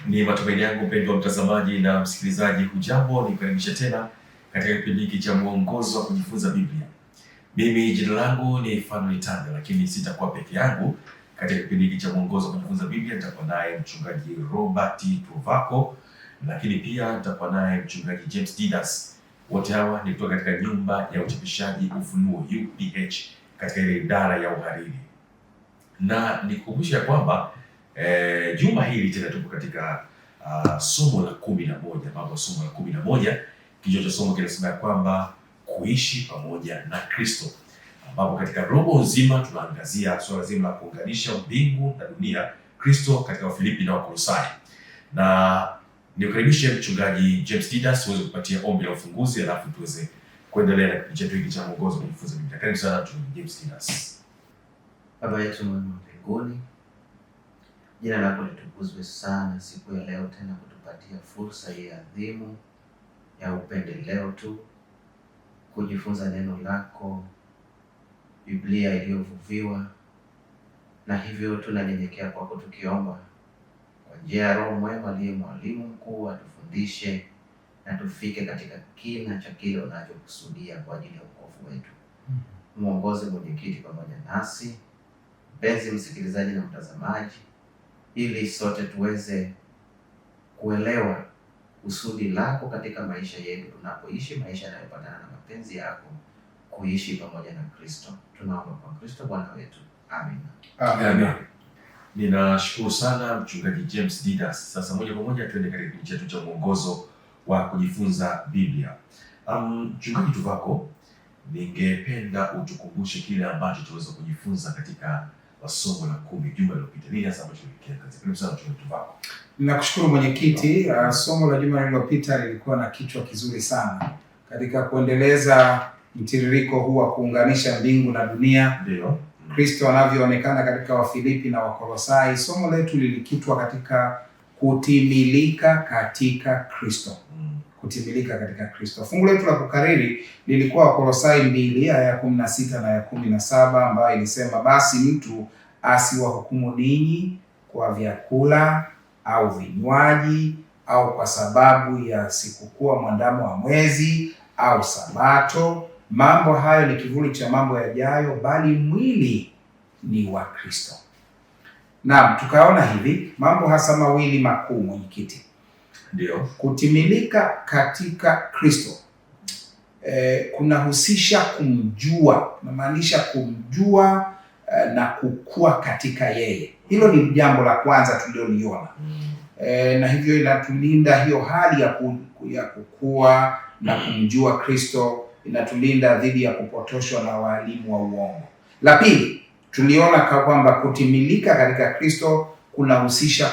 Ni matumaini yangu mpendwa mtazamaji na msikilizaji, hujambo, nikukaribisha tena katika kipindi hiki cha mwongozo wa kujifunza Biblia. Mimi jina langu ni Fanuel Tanda, lakini sitakuwa peke yangu katika kipindi hiki cha mwongozo wa kujifunza Biblia. Nitakuwa naye mchungaji Robert Tuvako, lakini pia nitakuwa naye mchungaji James Didas. Wote hawa ni kutoka katika nyumba ya uchapishaji Ufunuo UPH katika ile idara ya uhariri. Na nikukumbusha kwamba juma hili tena tupo katika somo la 11, ambapo somo la 11 kichwa cha somo kinasema kwamba kuishi pamoja na Kristo, ambapo katika robo nzima tunaangazia swala zima la kuunganisha mbingu na dunia, Kristo katika Wafilipi na Wakolosai. Na nikukaribishe mchungaji James Didas uweze kupatia ombi la ufunguzi, alafu tuweze kuendelea na kipindi chetu hiki cha mwongozo kujifunza Biblia. Karibu sana mchungaji James Didas. Baba yetu mwema mbinguni, jina lako litukuzwe sana siku ya leo tena kutupatia fursa hii adhimu ya upendeleo tu kujifunza neno lako, Biblia iliyovuviwa, na hivyo tunanyenyekea kwako tukiomba kwa njia ya Roho mwema aliye mwalimu mkuu atufundishe na tufike katika kina cha kile unachokusudia kwa ajili ya wokovu wetu. Muongoze mwenyekiti pamoja nasi, mpenzi msikilizaji na mtazamaji, ili sote tuweze kuelewa kusudi lako katika maisha yetu tunapoishi maisha yanayopatana na mapenzi yako, kuishi pamoja na Kristo. Tunaomba kwa Kristo Bwana wetu. Amina. Amen. Ninashukuru sana mchungaji James Didas. Sasa moja kwa moja tuende katika kipindi chetu cha mwongozo wa kujifunza Biblia. Mchungaji Tuvako, ningependa utukumbushe kile ambacho tuweza kujifunza katika somo la 10 juma lililopita. Nini hasa ambacho tulikiangalia? Karibu sana mchungaji Tuvako. Ninakushukuru mwenyekiti. Somo la juma lililopita lilikuwa na kichwa kizuri sana katika kuendeleza mtiririko huu wa kuunganisha mbingu na dunia. Ndio. Kristo anavyoonekana katika Wafilipi na Wakolosai. Somo letu lilikitwa katika kutimilika katika Kristo. Kutimilika katika Kristo. Fungu letu la kukariri lilikuwa Wakolosai 2 aya ya 16 na ya 17, ambayo ilisema, basi mtu asiwahukumu ninyi kwa vyakula au vinywaji au kwa sababu ya sikukuu, mwandamo wa mwezi au Sabato. Mambo hayo ni kivuli cha mambo yajayo, bali mwili ni wa Kristo. Naam, tukaona hivi mambo hasa mawili makuu mwenyekiti. Ndio. Kutimilika katika Kristo kunahusisha kumjua, namaanisha kumjua na kukua katika yeye. Hilo ni jambo la kwanza tulioliona. Na hivyo inatulinda hiyo hali ya kukua na kumjua Kristo, inatulinda dhidi ya kupotoshwa na walimu wa uongo. La pili, tuliona kwamba kutimilika katika Kristo kunahusisha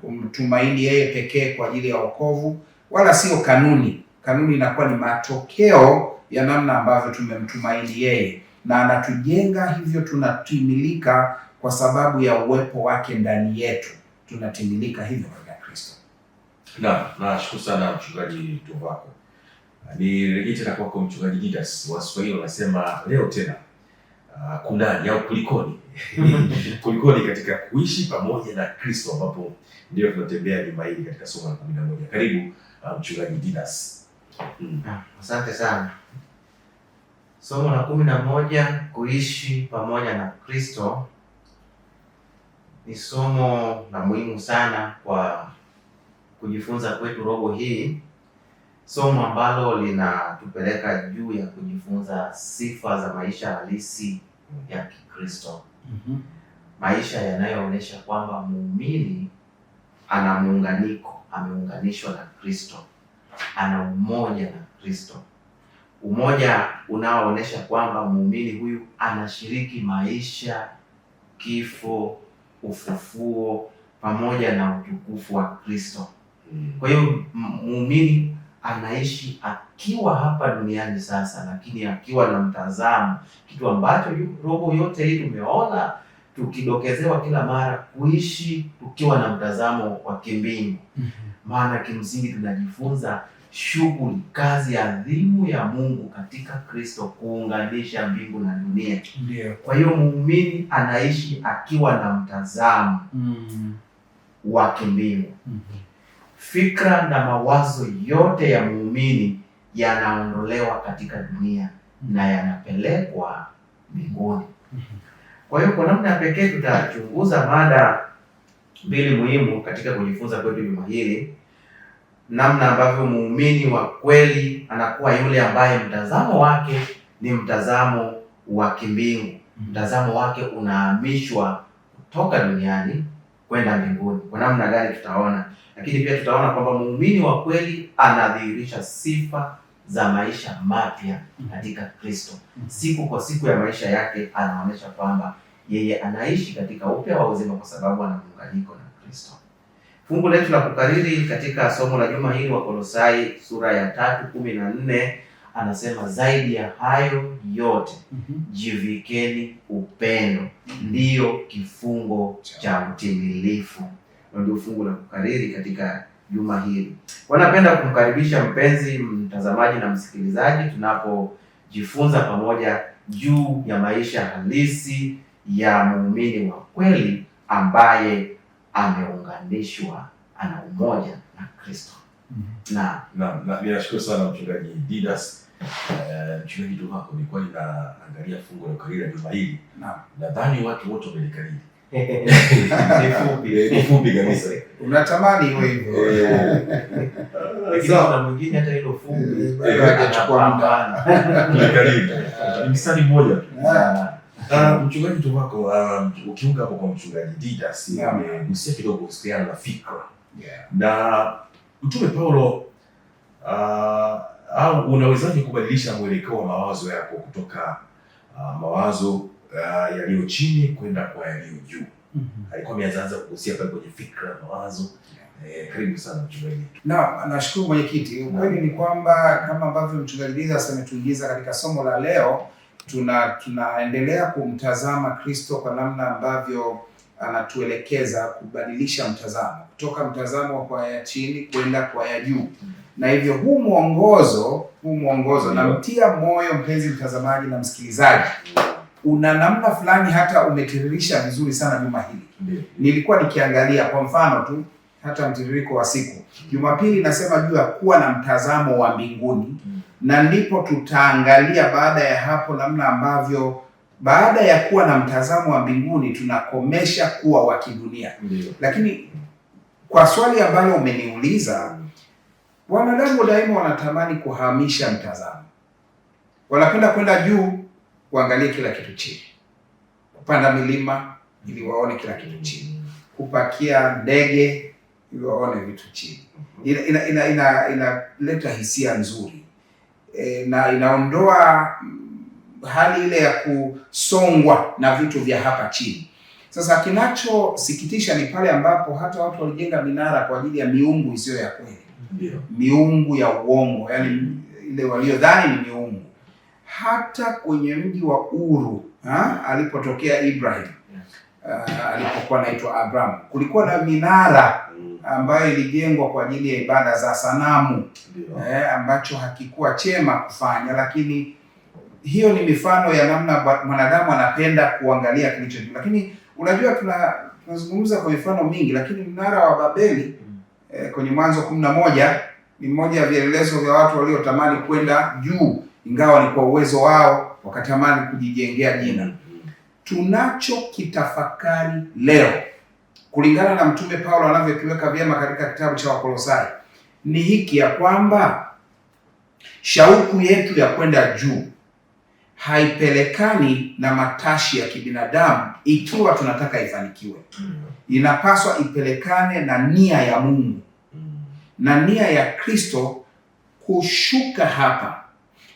kumtumaini yeye pekee kwa ajili ya wokovu, wala sio kanuni. Kanuni inakuwa ni matokeo ya namna ambavyo tumemtumaini yeye, na anatujenga hivyo tunatimilika kwa sababu ya uwepo wake ndani yetu. Tunatimilika hivyo katika Kristo. Nashukuru sana mchungaji Tuvako. Nirejee tena kwako mchungaji Didas. Waswahili wanasema leo tena kunani au kulikoni. Kulikoni katika kuishi pamoja na Kristo, ambapo ndio tunatembea juma hili katika somo la 11. Karibu mchungaji Didas. Asante sana. Somo la 11, kuishi pamoja na Kristo, ni somo la muhimu sana kwa kujifunza kwetu robo hii. Somo ambalo linatupeleka juu ya kujifunza sifa za maisha halisi ya Kikristo. Maisha yanayoonyesha kwamba muumini ana muunganiko, ameunganishwa na Kristo, ana umoja na Kristo. Umoja unaoonyesha kwamba muumini huyu anashiriki maisha, kifo, ufufuo pamoja na utukufu wa Kristo. Kwa hiyo muumini anaishi akiwa hapa duniani sasa, lakini akiwa na mtazamo, kitu ambacho robo yote hii tumeona tukidokezewa kila mara, kuishi tukiwa na mtazamo wa kimbingu. Maana kimsingi tunajifunza shughuli, kazi adhimu ya Mungu katika Kristo kuunganisha mbingu na dunia. Kwa hiyo muumini anaishi akiwa na mtazamo wa kimbingu. Fikra na mawazo yote ya muumini yanaondolewa katika dunia na yanapelekwa mbinguni. Kwa hiyo kwa namna ya pekee tutachunguza mada mbili muhimu katika kujifunza kwetu juma hili, namna ambavyo muumini wa kweli anakuwa yule ambaye mtazamo wake ni mtazamo wa kimbingu. Mtazamo wake unahamishwa kutoka duniani kwenda mbinguni. Kwa namna gani tutaona, lakini pia tutaona kwamba muumini wa kweli anadhihirisha sifa za maisha mapya katika Kristo. Siku kwa siku ya maisha yake anaonyesha kwamba yeye anaishi katika upya wa uzima kwa sababu ana muunganiko na Kristo. Fungu letu la kukariri katika somo la juma hili, Wakolosai sura ya 3:14, anasema zaidi ya hayo yote jivikeni upendo, ndiyo kifungo cha utimilifu. Ndio fungu la kukariri katika juma hili. Wanapenda kumkaribisha mpenzi mtazamaji na msikilizaji tunapojifunza pamoja juu ya maisha halisi ya muumini wa kweli ambaye ameunganishwa, ana umoja na Kristo. Na ninashukuru sana mchungaji Didas. Mchungaji Duhako, nilikuwa ninaangalia fungu la kukariri la juma hili. Nadhani watu wote wamelikariri. Ni fupi kabisa. Unatamani iwe hivyo. Lakini kuna mwingine hata hilo fungu anachukua muda. Kulikariri. Ni mstari mmoja tu. Mchungaji Duhako, ukiunga hapo kwa mchungaji Didas, amegusia kidogo kuhusiana na fikra. Na Mtume Paulo, au unawezaje kubadilisha mwelekeo wa mawazo yako kutoka mawazo yaliyo chini kwenda kwa yaliyo juu? Alikuwa ameanza kugusia pale kwenye fikra, mawazo. Karibu sana mchungaji. Nashukuru mwenyekiti. Ukweli ni kwamba kama ambavyo mchungaji Didas ametuingiza katika somo la leo, tunaendelea kumtazama Kristo kwa namna ambavyo anatuelekeza kubadilisha mtazamo kutoka mtazamo kwa ya chini kwenda kwa ya juu. Na hivyo huu mwongozo namtia moyo mpenzi mtazamaji na msikilizaji, una namna fulani hata umetiririsha vizuri sana juma hili. Nilikuwa nikiangalia kwa mfano tu hata mtiririko wa siku. Jumapili nasema juu ya kuwa na mtazamo wa mbinguni, na ndipo tutaangalia baada ya hapo namna ambavyo baada ya kuwa na mtazamo wa mbinguni tunakomesha kuwa wa kidunia. Lakini kwa swali ambalo umeniuliza, wanadamu daima wanatamani kuhamisha mtazamo. Wanapenda kwenda juu kuangalia kila kitu chini, kupanda milima ili waone kila kitu chini, kupakia ndege ili waone vitu chini. Inaleta hisia nzuri na inaondoa hali ile ya kusongwa na vitu vya hapa chini. Sasa kinachosikitisha ni pale ambapo hata watu walijenga minara kwa ajili ya miungu isiyo ya kweli. Miungu ya uongo, yani ile waliodhani ni miungu. Hata kwenye mji wa Uru alipotokea Ibrahim, alipokuwa anaitwa Abraham, kulikuwa na minara ambayo ilijengwa kwa ajili ya ibada za sanamu, ambacho hakikuwa chema kufanya, lakini hiyo ni mifano ya namna mwanadamu anapenda kuangalia kilicho juu. Lakini unajua tunazungumza kwa mifano mingi, lakini mnara wa Babeli kwenye Mwanzo 11 ni mmoja ya vielelezo vya watu waliotamani kwenda juu, ingawa ni kwa uwezo wao wakatamani kujijengea jina. Tunachokitafakari leo kulingana na Mtume Paulo anavyokiweka vyema katika kitabu cha Wakolosai ni hiki, ya kwamba shauku yetu ya kwenda juu haipelekani na matashi ya kibinadamu ikiwa tunataka ifanikiwe. Inapaswa ipelekane na nia ya Mungu na nia ya Kristo. Kushuka hapa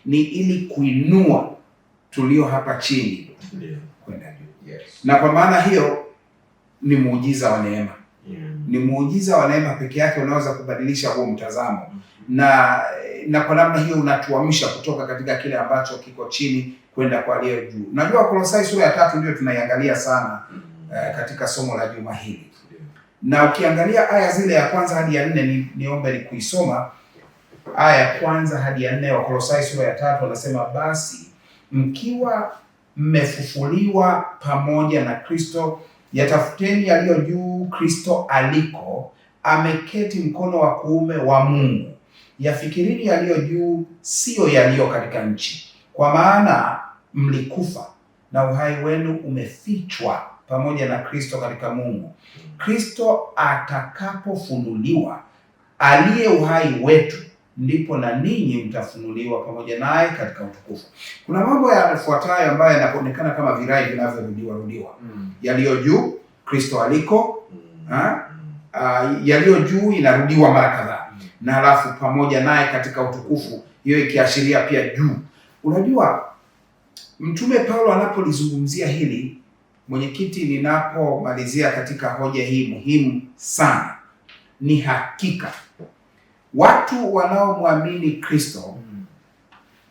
ni ili kuinua tulio hapa chini kwenda juu. Na kwa maana hiyo ni muujiza wa neema. Ni muujiza wa neema peke yake unaweza kubadilisha huo mtazamo. Na kwa namna hiyo unatuamsha kutoka katika kile ambacho kiko chini kwenda kwa aliye juu. Najua Kolosai sura ya 3 ndio tunaiangalia sana katika somo la juma hili. Na ukiangalia aya zile ya kwanza hadi ya 4, niombe kuisoma aya ya kwanza hadi ya 4 wa Kolosai sura ya 3. Anasema, basi mkiwa mmefufuliwa pamoja na Kristo, Yatafuteni yaliyo juu, Kristo aliko ameketi mkono wa kuume wa Mungu. Yafikirini yaliyo juu, siyo yaliyo katika nchi, kwa maana mlikufa na uhai wenu umefichwa pamoja na Kristo katika Mungu. Kristo atakapofunuliwa, aliye uhai wetu, ndipo na ninyi mtafunuliwa pamoja naye katika utukufu. Kuna mambo yafuatayo ambayo yanaonekana kama virai vinavyorudiwa. Yaliyo juu, Kristo aliko. Yaliyo juu inarudiwa mara kadhaa, na halafu pamoja naye katika utukufu, hiyo ikiashiria pia juu. Unajua, Mtume Paulo anapolizungumzia hili, mwenyekiti, ninapomalizia katika hoja hii muhimu sana, ni hakika watu wanaomwamini Kristo,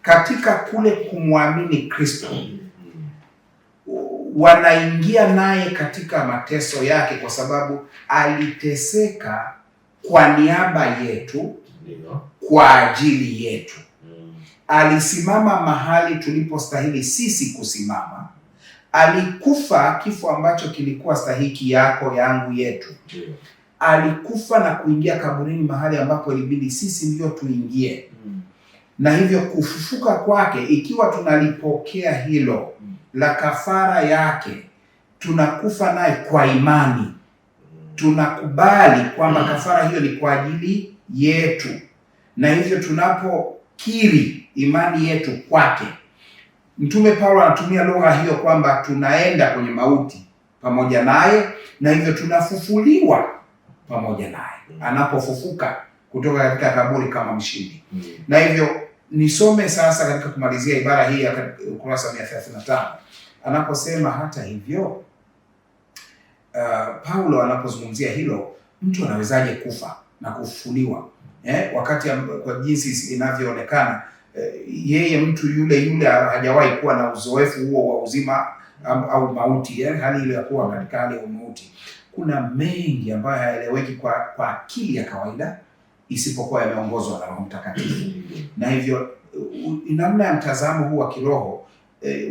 katika kule kumwamini Kristo, wanaingia naye katika mateso yake, kwa sababu aliteseka kwa niaba yetu, kwa ajili yetu. Alisimama mahali tulipostahili sisi kusimama. Alikufa kifo ambacho kilikuwa stahiki yako, yangu, yetu. Alikufa na kuingia kaburini mahali ambapo ilibidi sisi ndio tuingie. Na hivyo kufufuka kwake, ikiwa tunalipokea hilo la kafara yake, tunakufa naye kwa imani. Tunakubali kwamba kafara hiyo ni kwa ajili yetu, na hivyo tunapokiri imani yetu kwake, Mtume Paulo anatumia lugha hiyo kwamba tunaenda kwenye mauti pamoja naye, na hivyo tunafufuliwa pamoja naye anapofufuka kutoka katika kaburi kama mshindi. Na hivyo nisome sasa katika kumalizia ibara hii ya ukurasa 135 anaposema, hata hivyo Paulo anapozungumzia hilo, mtu anawezaje kufa na kufufuliwa wakati kwa jinsi inavyoonekana yeye mtu yule hajawahi kuwa na uzoefu huo wa uzima au mauti, hali ile ya kuwa katika hali ya mauti. Kuna mengi ambayo hayaeleweki kwa akili ya kawaida, isipokuwa yameongozwa na Roho Mtakatifu. Na hivyo namna ya mtazamo huu wa kiroho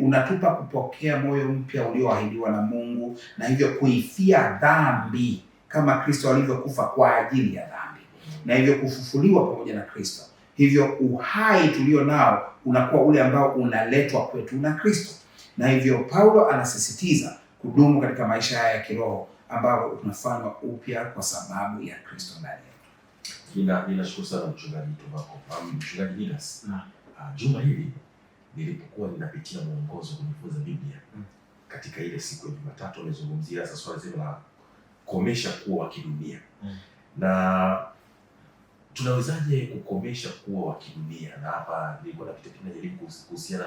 unatupa kupokea moyo mpya ulioahidiwa na Mungu, na hivyo kuifia dhambi kama Kristo alivyokufa kwa ajili ya dhambi, na hivyo kufufuliwa pamoja na Kristo. Hivyo uhai tulio nao unakuwa ule ambao unaletwa kwetu na Kristo. Na hivyo Paulo anasisitiza kudumu katika maisha haya ya kiroho ambao tunafanywa upya kwa sababu ya Kristo ndani yetu. Ninashukuru sana mchungaji Tuvako. Mchungaji Nidas, juma hili nilipokuwa ninapitia mwongozo kujifunza Biblia, katika ile siku ya Jumatatu nimezungumzia sasa swala zima la komesha kuwa wa kidunia. Na tunawezaje kukomesha kuwa wa kidunia? Na hapa nilikuwa napita najaribu kuhusiana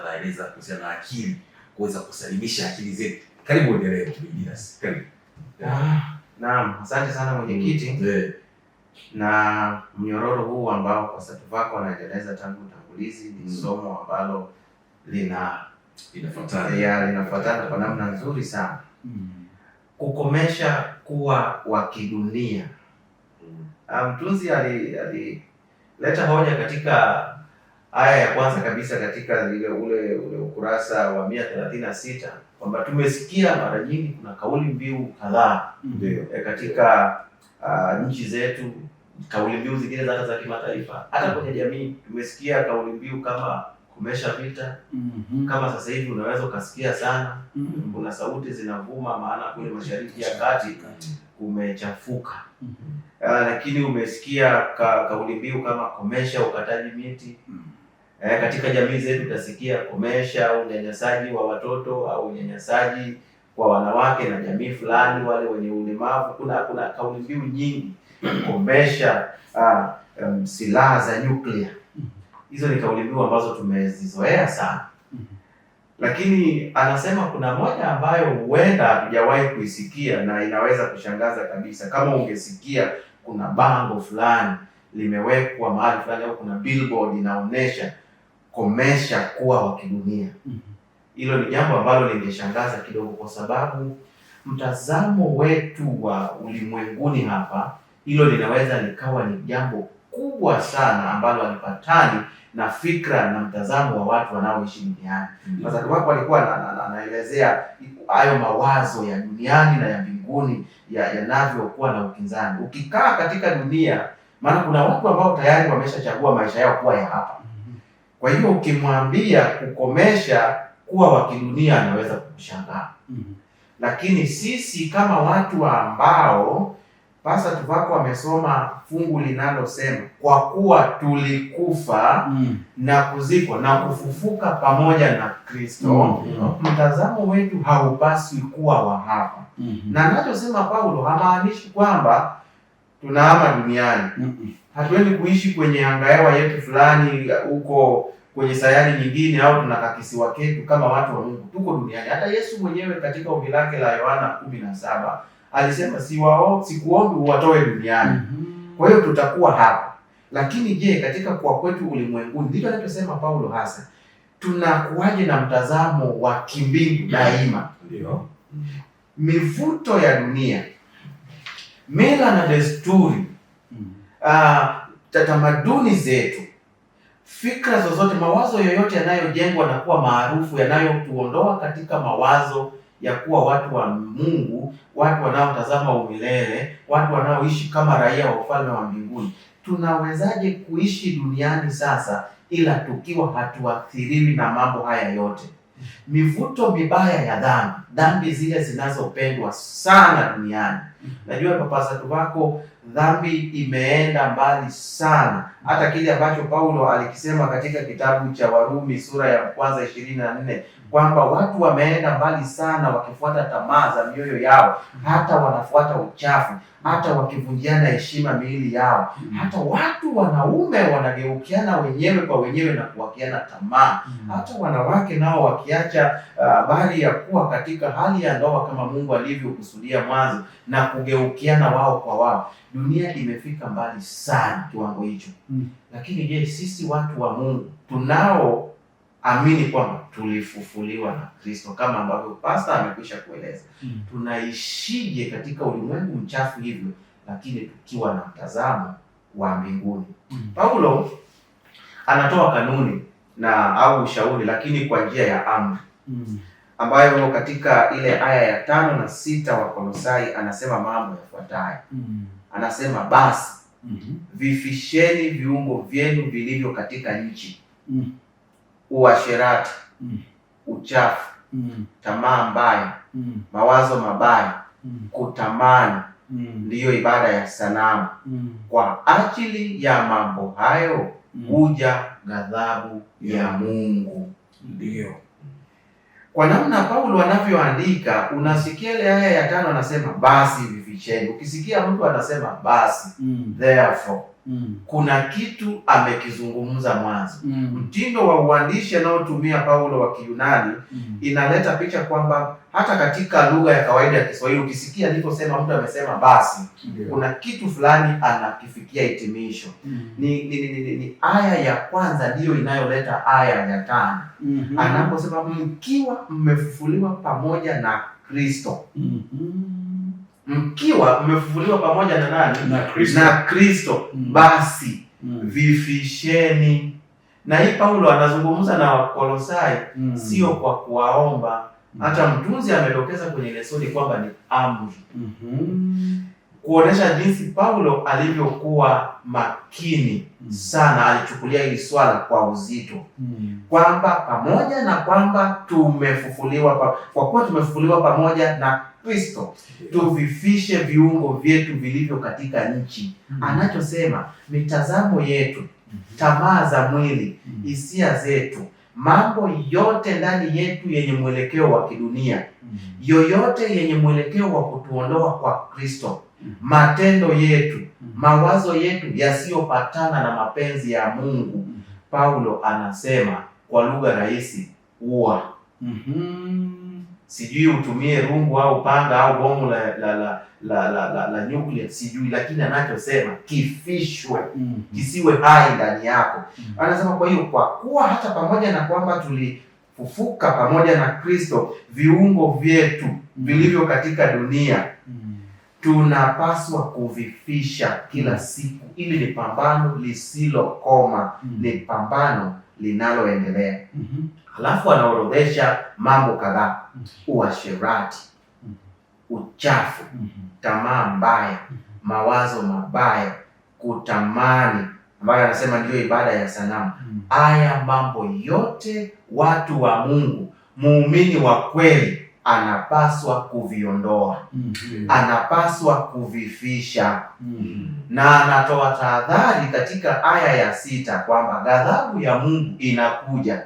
na akili, kuweza kusalimisha akili zetu. Karibu endelee Nidas. Karibu. Naam, asante sana mwenyekiti. Na mnyororo huu ambao Pastor Tuvako anaendeleza tangu utangulizi ni somo ambalo linafuatana kwa namna nzuri sana. Kukomesha kuwa wa kidunia. Mtunzi alileta hoja katika aya ya kwanza kabisa katika ule ukurasa wa 136 kwamba tumesikia mara nyingi kuna kauli mbiu kadhaa katika nchi zetu, kauli mbiu zingine za kimataifa, hata kwenye jamii tumesikia kauli mbiu kama komesha vita. Kama sasa hivi unaweza ukasikia sana, kuna sauti zinavuma, maana kule Mashariki ya Kati kumechafuka. Lakini umesikia kauli mbiu kama komesha ukataji miti. Katika jamii zetu utasikia komesha unyanyasaji wa watoto au unyanyasaji kwa wanawake na jamii fulani, wale wenye ulemavu. Kuna kauli mbiu nyingi, komesha silaha za nyuklia. Hizo ni kauli mbiu ambazo tumezizoea sana. Lakini anasema kuna moja ambayo huenda hatujawahi kuisikia na inaweza kushangaza kabisa. Kama ungesikia kuna bango fulani limewekwa mahali fulani au kuna billboard inaonyesha komesha kuwa wa kidunia. Hilo ni jambo ambalo lingeshangaza kidogo, kwa sababu mtazamo wetu wa ulimwenguni hapa, hilo linaweza likawa ni jambo kubwa sana ambalo halipatani na fikra na mtazamo wa watu wanaoishi duniani. Pastor wako alikuwa anaelezea hayo mawazo ya duniani na ya mbinguni yanavyokuwa na ukinzani. Ukikaa katika dunia, maana kuna watu ambao tayari wameshachagua maisha yao kuwa ya hapa. Kwa hiyo ukimwambia kukomesha kuwa wa kidunia anaweza kukushangaa. Lakini sisi kama watu ambao Pastor Tuvako amesoma fungu linalosema kwa kuwa tulikufa na kuzikwa na kufufuka pamoja na Kristo, mtazamo wetu haupaswi kuwa wa hapa. Na anachosema Paulo hamaanishi kwamba tunahama duniani. Hatuendi kuishi kwenye angahewa yetu fulani huko kwenye sayari nyingine au tunakakisiwa ketu kama watu wa Mungu. Tuko duniani. Hata Yesu mwenyewe katika ombi lake la Yohana 17 alisema sikuombi uwatoe duniani. Kwa hiyo tutakuwa hapa. Lakini je, katika kuwa kwetu ulimwenguni, ndivyo anachosema Paulo hasa, tunakuwaje na mtazamo wa kimbingu daima? Ndio. Mivuto ya dunia, mila na desturi, tamaduni zetu, fikra zozote, mawazo yoyote yanayojengwa na kuwa maarufu, yanayotuondoa katika mawazo ya kuwa watu wa Mungu, watu wanaotazama umilele, watu wanaoishi kama raia wa ufalme wa mbinguni. Tunawezaje kuishi duniani sasa ila tukiwa hatuathiriwi na mambo haya yote? Mivuto mibaya ya dhambi zile zinazopendwa sana duniani. Najua Pastor Tuvako, dhambi imeenda mbali sana. Hata kile ambacho Paulo alikisema katika kitabu cha Warumi sura ya kwanza 24 kwamba watu wameenda mbali sana wakifuata tamaa za mioyo yao, hata wanafuata uchafu, hata wakivunjiana heshima miili yao, hata watu wanaume wanageukiana wenyewe kwa wenyewe na kuwakiana tamaa, hata wanawake nao wakiacha habari ya kuwa katika hali ya ndoa kama Mungu alivyokusudia mwanzo na kugeukiana wao kwa wao. Dunia imefika mbali sana kiwango hicho. Lakini je, sisi watu wa Mungu tunaoamini kwamba tulifufuliwa na Kristo kama ambavyo Pastor amekwisha kueleza, tunaishije katika ulimwengu mchafu hivyo lakini tukiwa na mtazamo wa mbinguni? Paulo anatoa kanuni au ushauri, lakini kwa njia ya amri, ambayo katika ile aya ya 5 na 6 wa Kolosai anasema mambo yafuatayo. Anasema basi vifisheni viungo vyenu vilivyo katika nchi, uasherati, uchafu, tamaa mbaya, mawazo mabaya, kutamani, ndiyo ibada ya sanamu. Kwa ajili ya mambo hayo huja ghadhabu ya Mungu. Ndio. Kwa namna Paulo anavyoandika, unasikia ile aya ya 5 anasema basi vifisheni. Ukisikia mtu anasema basi, therefore, kuna kitu amekizungumza mwanzo. Mtindo wa uandishi anaotumia Paulo wa Kiyunani inaleta picha kwamba hata katika lugha ya kawaida ya Kiswahili ukisikia niliposema mtu amesema basi, kuna kitu fulani anakifikia hitimisho. Ni aya ya kwanza ndiyo inayoleta aya ya 5. Anaposema mkiwa mmefufuliwa pamoja na Kristo. Mkiwa mmefufuliwa pamoja na nani? Na Kristo. Basi vifisheni. Na hii Paulo anazungumza na Wakolosai sio kwa kuwaomba. Hata mtunzi amedokeza kwenye lesoni kwamba ni amri. Kuonesha jinsi Paulo alivyokuwa makini sana, alichukulia hili swala kwa uzito. Kwamba pamoja na kwamba tumefufuliwa kwa kuwa tumefufuliwa pamoja na Kristo, tuvifishe viungo vyetu vilivyo katika nchi. Anachosema mitazamo yetu, tamaa za mwili, hisia zetu, mambo yote ndani yetu yenye mwelekeo wa kidunia, yoyote yenye mwelekeo wa kutuondoa kwa Kristo, matendo yetu, mawazo yetu yasiyopatana na mapenzi ya Mungu, Paulo anasema kwa lugha rahisi, ua. Sijui utumie rungu au panga au bomu la nyuklia, sijui, lakini anachosema kifishwe, kisiwe hai ndani yako. Anasema kwa hiyo kwa kuwa hata pamoja na kwamba tulifufuka pamoja na Kristo, viungo vyetu vilivyo katika dunia tunapaswa kuvifisha kila siku. Ili ni pambano lisilokoma, ni pambano linaloendelea. Halafu anaorodhesha mambo kadhaa: uasherati, uchafu, tamaa mbaya, mawazo mabaya, kutamani, ambayo anasema ndiyo ibada ya sanamu. Haya mambo yote watu wa Mungu, muumini wa kweli anapaswa kuviondoa, anapaswa kuvifisha. Na anatoa tahadhari katika aya ya 6 kwamba ghadhabu ya Mungu inakuja.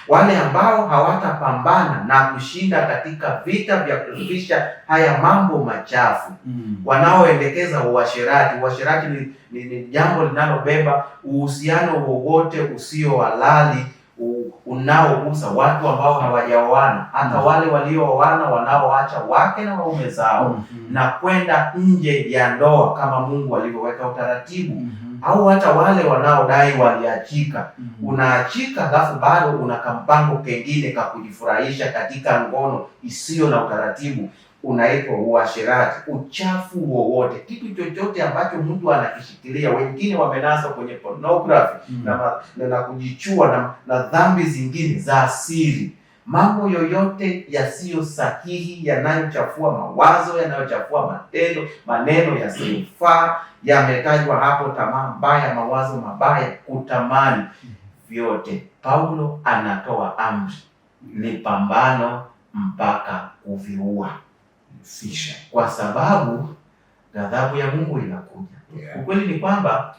Wale ambao hawatapambana na kushinda katika vita vya kufisha haya mambo machafu, wanaoendekeza uasherati. Uasherati ni jambo linalobeba uhusiano wowote usio halali unaogusa watu ambao hawajaoana, hata wale waliooana wanaoacha wake na waume zao na kwenda nje ya ndoa kama Mungu alivyoweka utaratibu, au hata wale wanaodai waliachika. Unaachika alafu bado una kampango kengine ka kujifurahisha katika ngono isiyo na utaratibu, unaitwa uasherati. Uchafu wowote, kitu chochote ambacho mtu anakishikilia, wengine wamenaswa kwenye pornography na kujichua na dhambi zingine za asili. Mambo yoyote yasiyo sahihi, yanayochafua mawazo, yanayochafua matendo, maneno yasiyofaa yametajwa hapo: tamaa mbaya, mawazo mabaya, kutamani. Vyote Paulo anatoa amri, ni pambano mpaka kuviua, kwa sababu ghadhabu ya Mungu inakuja. Ukweli ni kwamba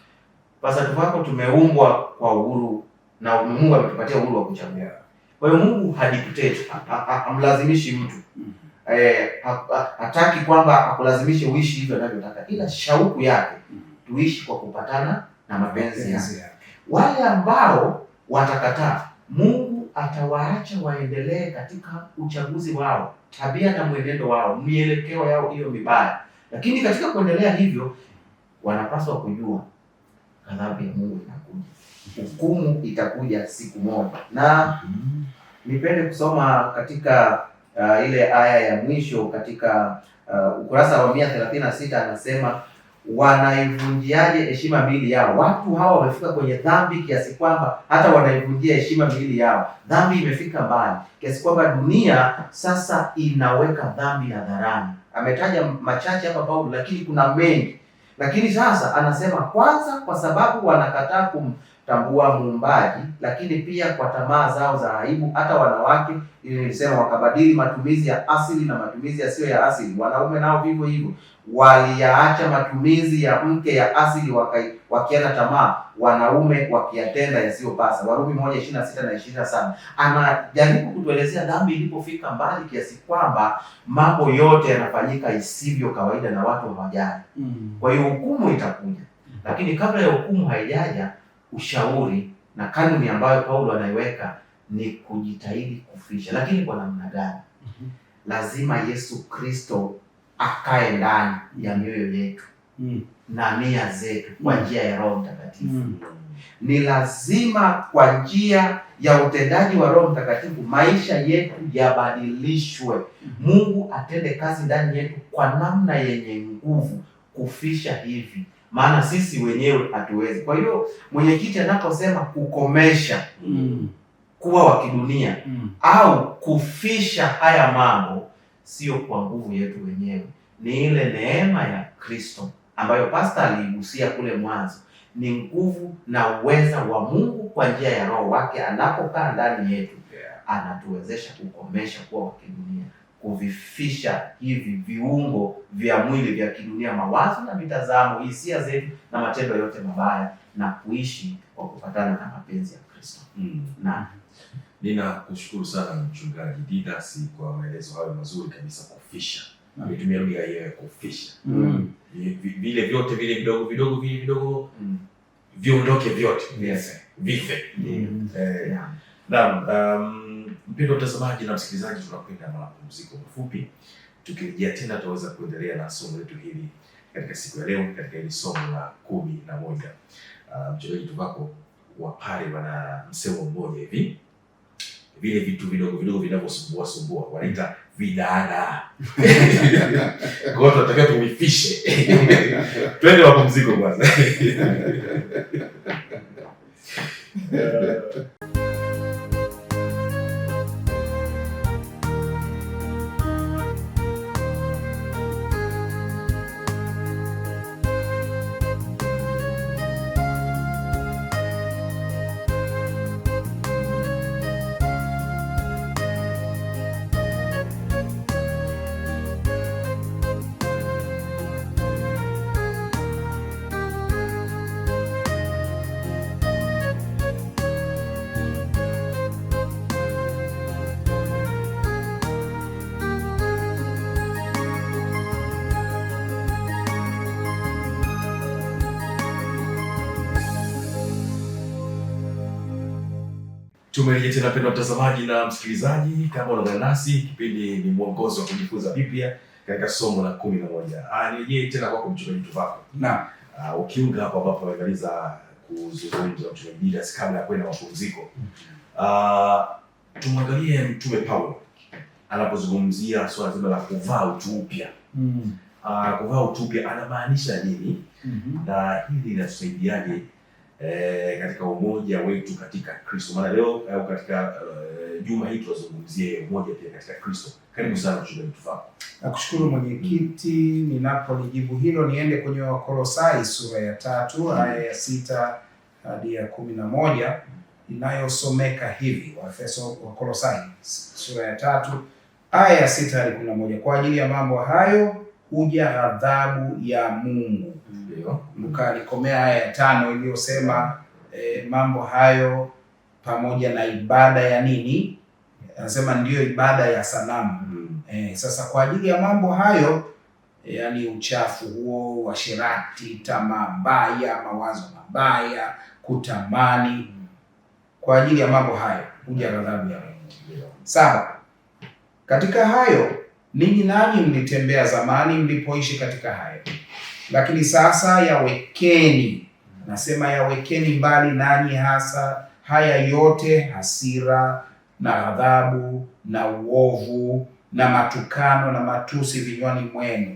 pasatu wako tumeumbwa kwa uhuru, na Mungu ametupatia uhuru wa kuchagua. Kwa hiyo Mungu hadictate, hamlazimishi mtu. Hataki kwamba akulazimishe uishi hivyo anavyotaka, ila shauku yake tuishi kwa kupatana na mapenzi yake. Wale ambao watakataa, Mungu atawaacha waendelee katika uchaguzi wao, tabia na mwenendo wao, mielekeo yao hiyo mibaya. Lakini katika kuendelea hivyo, wanapaswa kujua ghadhabu ya Mungu inakuja. Hukumu itakuja siku moja. Na nipende kusoma katika ile aya ya mwisho katika ukurasa wa 136, anasema wanaivunjiaje heshima miili yao. Watu hawa wamefika kwenye dhambi kiasi kwamba hata wanaivunjia heshima miili yao. Dhambi imefika mbali kiasi kwamba dunia sasa inaweka dhambi hadharani. Ametaja machache hapa Paulo, lakini kuna mengi. Lakini sasa anasema kwanza, kwa sababu wanakataa kumtambua Muumbaji, lakini pia kwa tamaa zao za aibu, hata wanawake, ili nilisema, wakabadili matumizi ya asili na matumizi yasiyo ya asili. Wanaume nao vivyo hivyo, waliyaacha matumizi ya mke ya asili wakiana tamaa, wanaume wakiyatenda yasiyopasa. Warumi 1:26 na 27. Anajaribu kutuelezea dhambi ilipofika mbali kiasi kwamba mambo yote yanafanyika isivyo kawaida na watu hawajali. Kwa hiyo hukumu itakuja. Lakini kabla ya hukumu haijaja, ushauri na kanuni ambayo Paulo anaiweka ni kujitahidi kufisha. Lakini kwa namna gani? Lazima Yesu Kristo akae ndani ya mioyo yetu na nia zetu kwa njia ya Roho Mtakatifu. Ni lazima kwa njia ya utendaji wa Roho Mtakatifu maisha yetu yabadilishwe. Mungu atende kazi ndani yetu kwa namna yenye nguvu kufisha hivi, maana sisi wenyewe hatuwezi. Kwa hiyo mwenyekiti anaposema kukomesha kuwa wa kidunia au kufisha haya mambo, sio kwa nguvu yetu wenyewe, ni ile neema ya Kristo ambayo pastor aliigusia kule mwanzo. Ni nguvu na uweza wa Mungu kwa njia ya Roho wake anapokaa ndani yetu, anatuwezesha kukomesha kuwa wa kidunia, kuvifisha hivi viungo vya mwili vya kidunia, mawazo na mitazamo, hisia zetu na matendo yote mabaya, na kuishi kwa kupatana na mapenzi ya Kristo. Na ninakushukuru sana Mchungaji Didas kwa maelezo hayo mazuri kabisa. Kufisha, ametumia lugha ya kufisha. Vile vyote vile vidogo viondoke vyote. Vife. Mpendwa mtazamaji na msikilizaji, tunakwenda mapumziko mafupi. Tukirejea tena tutaweza kuendelea na somo letu hili katika siku ya leo, katika hili somo la 11. Mchungaji Tuvako wa pale wana msemo mmoja hivi, vile vitu vidogo vinavyosumbua wanaita vidada. Kwa hiyo tunataka tumifishe. Twende mapumziko kwanza. Tumerejea tena mpendwa mtazamaji na msikilizaji, kama unaungana nasi, kipindi ni mwongozo wa kujifunza Biblia katika somo la 11. Nirejee tena kwako mchungaji Tuvako. Naam. Ukiunga hapo ambapo amemaliza kuzungumza mchungaji Didas kabla ya kwenda mapumziko. Tumwangalie Mtume Paulo anapozungumzia swala zima la kuvaa utu upya. Kuvaa utu upya anamaanisha nini? Na hili linatusaidiaje katika umoja wetu katika Kristo? Maana leo au katika juma hili tunazungumzia umoja pia katika Kristo. Karibu sana mchungaji Tuvako. Nakushukuru mwenyekiti. Ninapolijibu hilo niende kwenye Wakolosai sura ya 3 aya ya 6 hadi ya 11 inayosomeka hivi. Wakolosai sura ya 3 aya ya 6 hadi 11. Kwa ajili ya mambo hayo huja ghadhabu ya Mungu. Mkalikomea aya ya 5 iliyosema mambo hayo pamoja na ibada ya nini? Anasema ndiyo ibada ya sanamu. Sasa kwa ajili ya mambo hayo, yani uchafu huo, uasherati, tamaa mbaya, mawazo mabaya, kutamani, kwa ajili ya mambo hayo huja ghadhabu ya Mungu. 7. Katika hayo ninyi nanyi mlitembea zamani mlipoishi katika hayo. Lakini sasa yawekeni, nasema yawekeni mbali nanyi hasa haya yote: hasira na ghadhabu na uovu na matukano na matusi vinywani mwenu.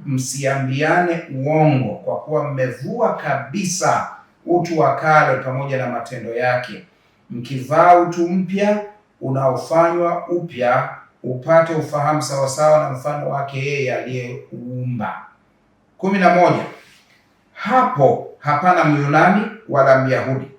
Msiambiane uongo, kwa kuwa mmevua kabisa utu wa kale pamoja na matendo yake, mkivaa utu mpya unaofanywa upya upate ufahamu sawasawa na mfano wake yeye aliyeuumba. 11. Hapo hapana Myunani wala Myahudi,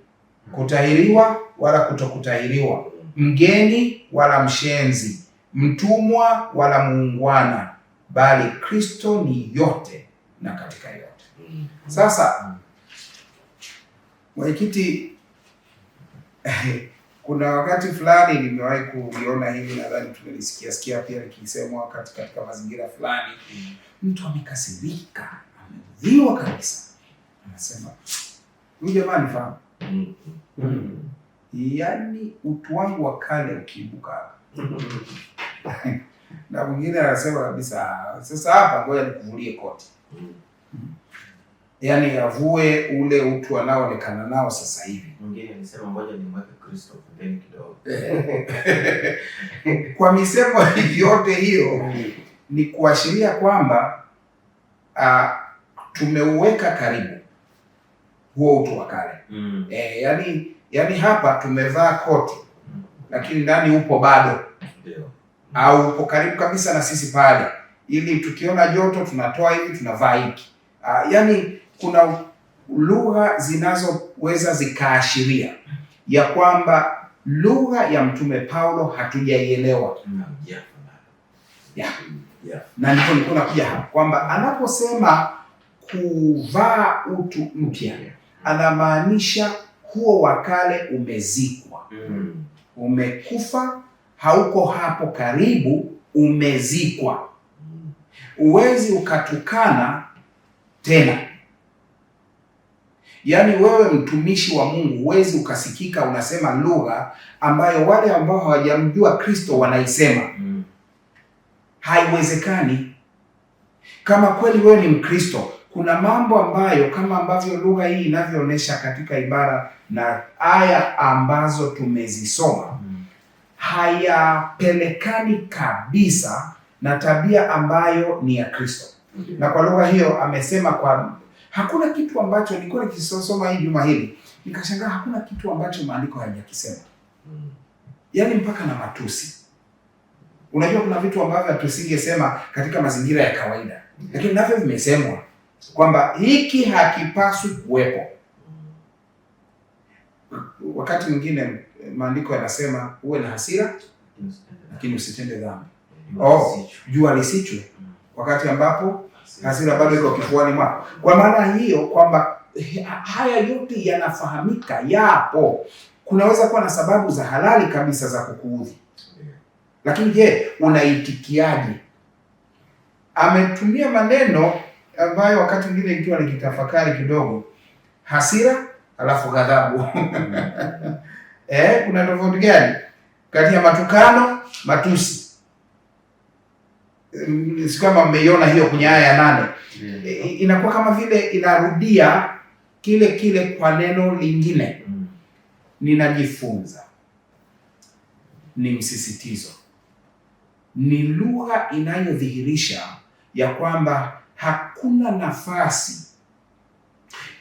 kutahiriwa wala kutokutahiriwa, mgeni wala mshenzi, mtumwa wala muungwana, bali Kristo ni yote na katika yote. Sasa mwenyekiti, kuna wakati fulani nimewahi kuliona hivi, nadhani tumelisikia pia likisemwa katika mazingira fulani. Mtu amekasirika, ameudhiwa kabisa, anasema huyu jamaa nifahamu. Yaani utu wangu wa kale ukiibuka. Na mwingine anasema kabisa, sasa hapa ngoja nikuvulie koti. Yaani avue ule utu anaoonekana nao sasa hivi. Mwingine anasema ngoja nimweke Kristo pembeni kidogo. Kwa misemo yote hiyo ni kuashiria kwamba tumeuweka karibu huo utu wa kale. Yani hapa tumevaa koti, lakini ndani upo bado. Au upo karibu kabisa na sisi pale, ili tukiona joto tunatoa hivi tunavaa hiki. Yani kuna lugha zinazoweza zikaashiria ya kwamba lugha ya Mtume Paulo hatujaielewa. Na ndipo nilikuwa nakuja hapa kwamba anaposema kuvaa utu mpya, anamaanisha huo wa kale umezikwa. Umekufa, hauko hapo karibu, umezikwa. Uwezi ukatukana tena. Yaani wewe mtumishi wa Mungu huwezi ukasikika unasema lugha ambayo wale ambao hawajamjua Kristo wanaisema. Haiwezekani. Kama kweli wewe ni Mkristo, kuna mambo ambayo kama ambavyo lugha hii inavyoonyesha katika ibara na aya ambazo tumezisoma, hayapelekani kabisa na tabia ambayo ni ya Kristo. Na kwa lugha hiyo amesema hakuna kitu ambacho, nilikuwa nikisoma hii juma hili nikashangaa, hakuna kitu ambacho maandiko hayajakisema. Yaani mpaka na matusi. Unajua kuna vitu ambavyo tusingesema katika mazingira ya kawaida, lakini navyo vimesemwa kwamba hiki hakipaswi kuwepo. Wakati mwingine maandiko yanasema uwe na hasira lakini usitende dhambi. Jua lisichwe wakati ambapo hasira bado iko kifuani mwako. Kwa maana hiyo kwamba haya yote yanafahamika, yapo. Kunaweza kuwa na sababu za halali kabisa za kukuudhi. Lakini je, unaitikiaje? Ametumia maneno ambayo wakati mwingine ikiwa nikitafakari kidogo, hasira alafu ghadhabu. Kuna tofauti gani kati ya matukano, matusi? Si kama mmeiona hiyo kwenye aya ya 8. Inakuwa kama vile inarudia kile kwa neno lingine. Ninajifunza, ni msisitizo, ni lugha inayodhihirisha ya kwamba hakuna nafasi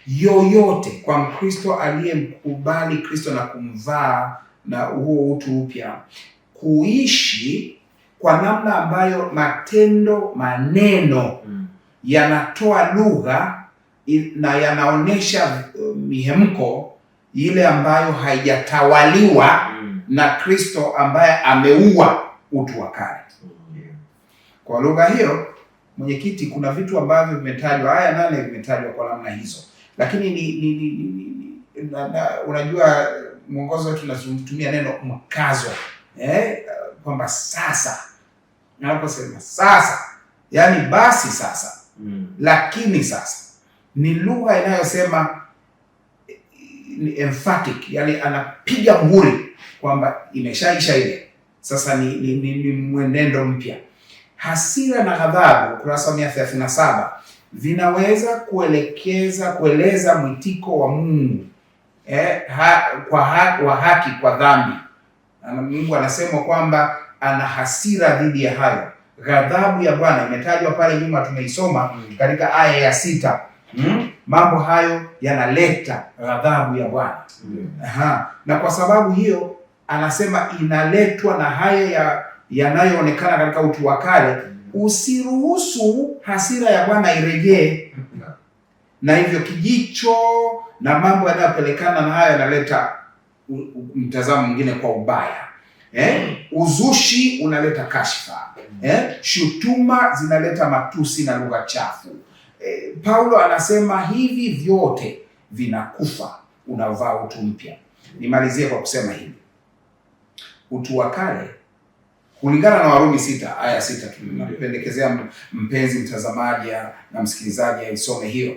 yoyote kwa Mkristo aliyemkubali Kristo na kumvaa na huo utu upya kuishi kwa namna ambayo matendo, maneno yanatoa lugha na yanaonesha mihemko ile ambayo haijatawaliwa na Kristo ambaye ameua utu wa kale. Kwa lugha hiyo, mwenyekiti, kuna vitu ambavyo vimetajwa, aya 8 vimetajwa kwa namna hizo. Lakini unajua mwongozo wetu tunatumia neno mkazo. Kwamba sasa. Naposema sasa, yani basi sasa. Lakini sasa. Ni lugha inayosema ni emphatic, yani anapiga muhuri kwamba imeshaisha ile. Sasa ni mwenendo mpya. Hasira na ghadhabu, ukurasa 137, vinaweza kueleza mwitiko wa Mungu wa haki kwa dhambi. Mungu anasema kwamba ana hasira dhidi ya hayo. Ghadhabu ya Bwana imetajwa pale nyuma, tumeisoma katika aya ya 6. Mambo hayo yanaleta ghadhabu ya Bwana. Na kwa sababu hiyo anasema inaletwa na hayo yanayoonekana katika utu wa kale. Usiruhusu hasira ya Bwana irejee. Na hivyo kijicho na mambo yanayopelekana na hayo yanaleta mtazamo mwingine kwa ubaya. Uzushi unaleta kashfa. Shutuma zinaleta matusi na lugha chafu. Paulo anasema hivi vyote vinakufa unavaa utu mpya. Nimalizie kwa kusema hivi. Utu wa kale kulingana na Warumi 6 aya 6, tunapendekezea mpenzi mtazamaji na msikilizaji aisome hiyo.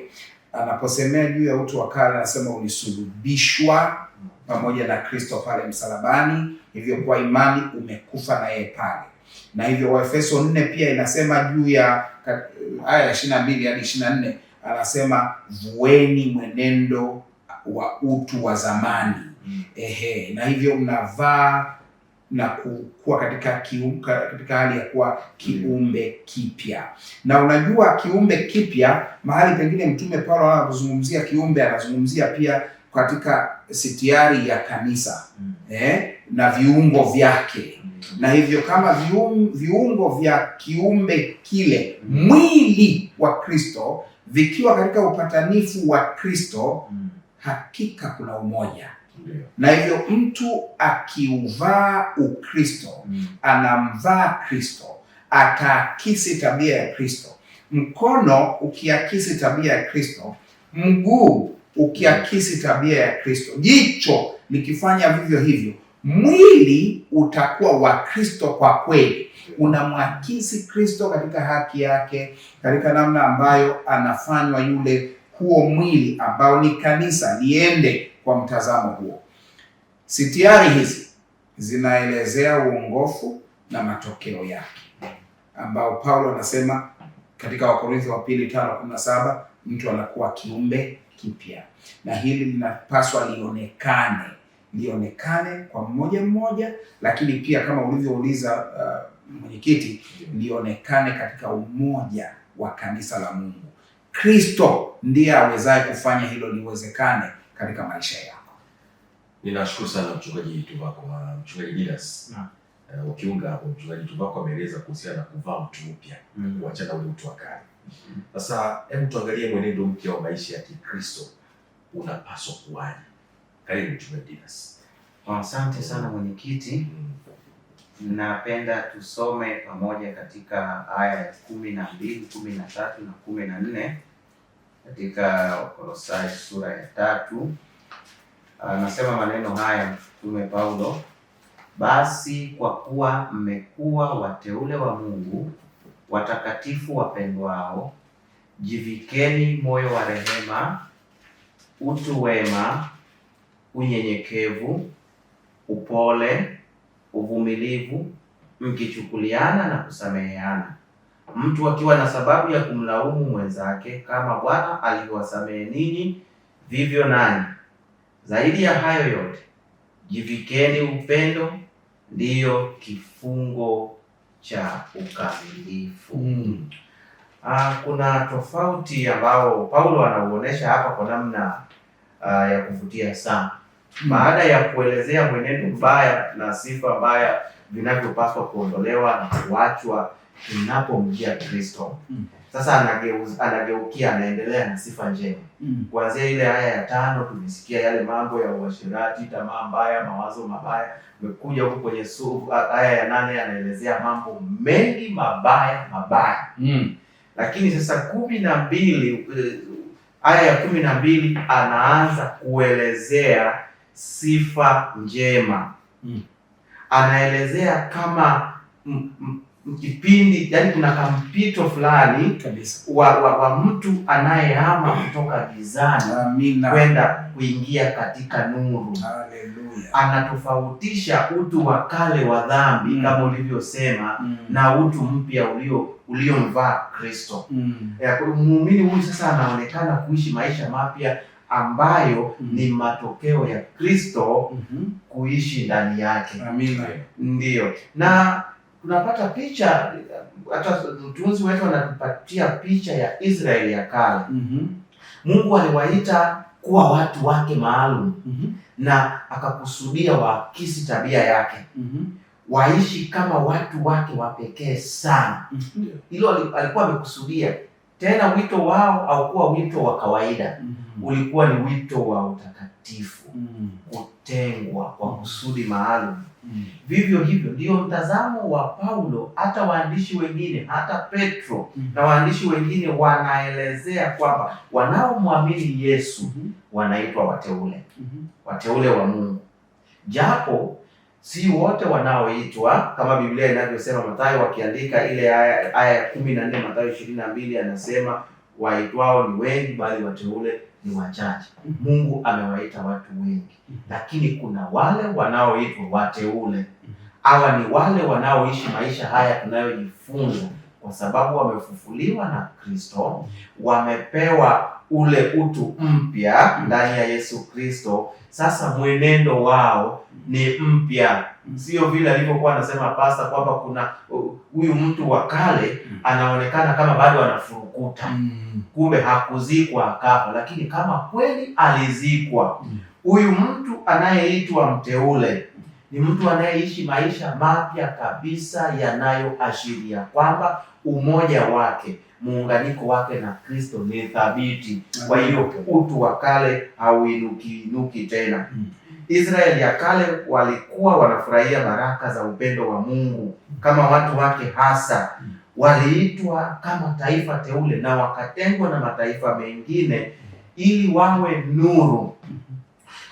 Anaposemea juu ya utu wa kale anasema ulisulubishwa pamoja na Kristo pale msalabani, hivyo kwa imani umekufa na yeye pale. Na hivyo Waefeso 4 pia inasema juu ya aya ya 22 hadi 24, anasema vueni mwenendo wa utu wa zamani. Na hivyo mnavaa na kuwa katika hali ya kuwa kiumbe kipya. Na unajua kiumbe kipya, mahali pengine Mtume Paulo anapozungumzia kiumbe anazungumzia pia katika sitiari ya kanisa na viungo vyake. Na hivyo kama viungo vya kiumbe kile, mwili wa Kristo, vikiwa katika upatanifu wa Kristo, hakika kuna umoja. Na hivyo mtu akiuvaa Ukristo, anamvaa Kristo, ataakisi tabia ya Kristo. Mkono ukiakisi tabia ya Kristo, mguu ukiakisi tabia ya Kristo, jicho likifanya vivyo hivyo, mwili utakuwa wa Kristo kwa kweli. Unamwakisi Kristo katika haki yake, katika namna ambayo anafanywa yule huo mwili ambao ni kanisa liende kwa mtazamo huo. Sitiari hizi zinaelezea uongofu na matokeo yake, ambao Paulo anasema katika Wakorintho wa pili 5:17, mtu anakuwa kiumbe kipya. Na hili linapaswa lionekane lionekane kwa mmoja mmoja, lakini pia kama ulivyouliza mwenyekiti, lionekane katika umoja wa kanisa la Mungu. Kristo ndiye awezaye kufanya hilo liwezekane katika maisha yako. Ninashukuru sana mchungaji Tuvako, mchungaji Didas. Ukiunga hapo, mchungaji Tuvako ameeleza kuhusiana na kuvaa mtu mpya, kuachana ule mtu wa kale. Sasa hebu tuangalie mwenendo mpya wa maisha ya Kikristo unapaswa kuwaje. Karibu mchungaji Didas. Asante sana mwenyekiti. Napenda tusome pamoja katika aya ya 12, 13 na 14 katika Kolosai sura ya 3. Anasema maneno haya Mtume Paulo: basi kwa kuwa mmekuwa wateule wa Mungu, watakatifu wapendwao, jivikeni moyo wa rehema, utu wema, unyenyekevu, upole, uvumilivu, mkichukuliana na kusameheana, mtu akiwa na sababu ya kumlaumu mwenzake, kama Bwana alivyowasamehe ninyi, vivyo nanyi. Zaidi ya hayo yote, jivikeni upendo, ndiyo kifungo cha ukamilifu. Kuna tofauti ambao Paulo anauonesha hapa kwa namna ya kuvutia sana. Baada ya kuelezea mwenendo mbaya na sifa mbaya vinavyopaswa kuondolewa na kuachwa tunapomjia Kristo, sasa anageukia, anaendelea na sifa njema. Kuanzia ile aya ya 5 tumesikia yale mambo ya uasherati, tamaa mbaya, mawazo mabaya. Umekuja huko kwenye aya ya 8 anaelezea mambo mengi mabaya. Lakini sasa 12, aya ya 12 anaanza kuelezea sifa njema. Anaelezea kama kipindi, yani kuna kampito fulani kabisa wa mtu anayehama kutoka gizani kwenda kuingia katika nuru. Haleluya. Anatofautisha utu wa kale wa dhambi kama ulivyosema na utu mpya uliomvaa Kristo. Muumini huyu sasa anaonekana kuishi maisha mapya ambayo ni matokeo ya Kristo kuishi ndani yake. Amina. Ndiyo. Na tunapata picha, hata mtunzi wetu anatupatia picha ya Israeli ya kale. Mungu aliwaita kuwa watu wake maalum na akakusudia waakisi tabia yake. Waishi kama watu wake wa pekee sana. Hilo alikuwa amekusudia. Tena wito wao haukuwa wito wa kawaida. Ulikuwa ni wito wa utakatifu, kutengwa kwa kusudi maalum. Vivyo hivyo ndio mtazamo wa Paulo. Hata waandishi wengine, hata Petro na waandishi wengine wanaelezea kwamba wanaomwamini Yesu wanaitwa wateule, wateule wa Mungu. Japo si wote wanaoitwa, kama Biblia inavyosema. Mathayo wakiandika ile aya ya 14, Mathayo 22 anasema waitwao ni wengi bali wateule ni wachache. Mungu amewaita watu wengi, lakini kuna wale wanaoitwa wateule. Hawa ni wale wanaoishi maisha haya tunayojifunza, kwa sababu wamefufuliwa na Kristo, wamepewa ule utu mpya ndani ya Yesu Kristo. Sasa mwenendo wao ni mpya. Sio vile alivyokuwa anasema pasta kwamba kuna huyu mtu wa kale anaonekana kama bado anafurukuta. Kumbe hakuzikwa akafa, lakini kama kweli alizikwa. Huyu mtu anayeitwa mteule ni mtu anayeishi maisha mapya kabisa yanayoashiria kwamba umoja wake, muunganiko wake na Kristo ni thabiti. Kwa hiyo utu wa kale hauinuki tena. Israeli ya kale walikuwa wanafurahia baraka za upendo wa Mungu kama watu wake hasa. Waliitwa kama taifa teule na wakatengwa na mataifa mengine ili wawe nuru.